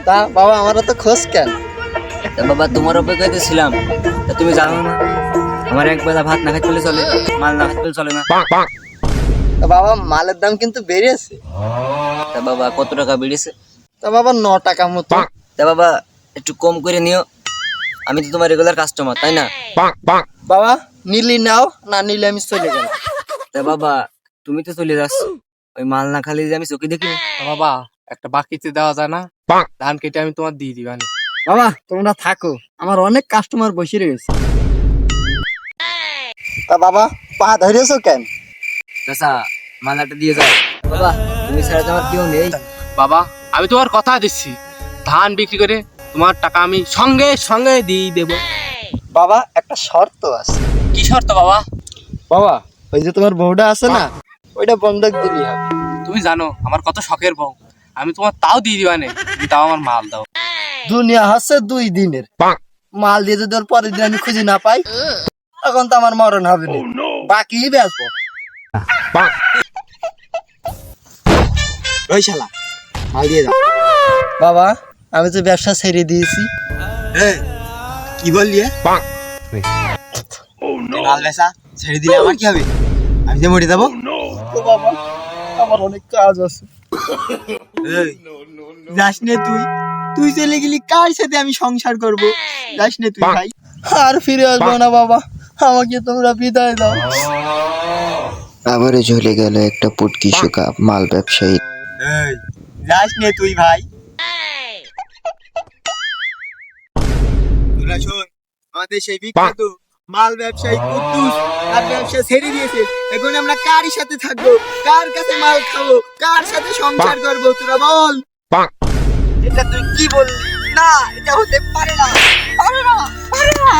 তা বাবা আমারও তো খোঁজ কেন? তা বাবা তোমার অপেক্ষাতে ছিলাম, তা তুমি জানো না আমার এক বেলা ভাত না খাইতে চলে, মাল না খাইতে চলে না। তা বাবা মালের দাম কিন্তু বেড়েছে। তা বাবা কত টাকা বেড়েছে? তা বাবা 9 টাকা মতো। তা বাবা একটু কম করে নিও, আমি তো তোমার রেগুলার কাস্টমার, তাই না? বাবা নিলি নাও, না নিলে আমি চলে গেলাম। তা বাবা তুমি তো চলে যাচ্ছ, ওই মাল না খালি যে আমি চোখে দেখি। বাবা একটা বাকিতে দেওয়া যায় না? ধান কেটে আমি তোমার দিয়ে দিবানি। বাবা তোমরা থাকো, আমার অনেক কাস্টমার বসে রয়েছে। তা বাবা পা ধরেছো কেন? চাচা মালাটা দিয়ে যাও, বাবা তুমি ছাড়া তো আমার কেউ নেই। বাবা আমি তোমার কথা দিচ্ছি, ধান বিক্রি করে তোমার টাকা আমি সঙ্গে সঙ্গে দিয়ে দেবো। বাবা একটা শর্ত আছে। কি শর্ত বাবা? বাবা ওই যে তোমার বউটা আছে না, ওইটা বন্ধক দিবি হবে। তুমি জানো আমার কত শখের বউ, আমি তোমার তাও দিয়ে দিবানে, তুমি তাও আমার মাল দাও। দুনিয়া হচ্ছে 2 দিনের, মাল দিয়ে যদি ওর পরের দিন আমি খুঁজে না পাই, তখন তো আমার মরণ হবে না, বাকি বেচবো। ওই শালা মাল দিয়ে দাও। বাবা আমি তো ব্যবসা ছেড়ে দিয়েছি। কি বললি? মাল বেচা ছেড়ে দিলে আমার কি হবে? আমি যে মরে যাবো। তো বাবা আমার অনেক কাজ আছে। যাস নে তুই, তুই চলে গেলি কার সাথে আমি সংসার করব? যাস নে তুই ভাই। আর ফিরে আসবো না বাবা, আমাকে তোমরা বিদায় দাও। আবারও ঝুলে গেল একটা পুটকি শুকা মাল ব্যবসায়ী। যাস নে তুই ভাই। তোরা শোন, আমাদের সেই বিখ্যাত মাল ব্যবসায়ী কুদ্দুস তার ব্যবসা ছেড়ে দিয়েছে। এখন আমরা কার সাথে থাকবো, কার কাছে মাল খাবো, কার সাথে সংসার করবো? তোরা বল। এটা তুই কি বললি? না এটা হতে পারে না, পারে না, পারে না।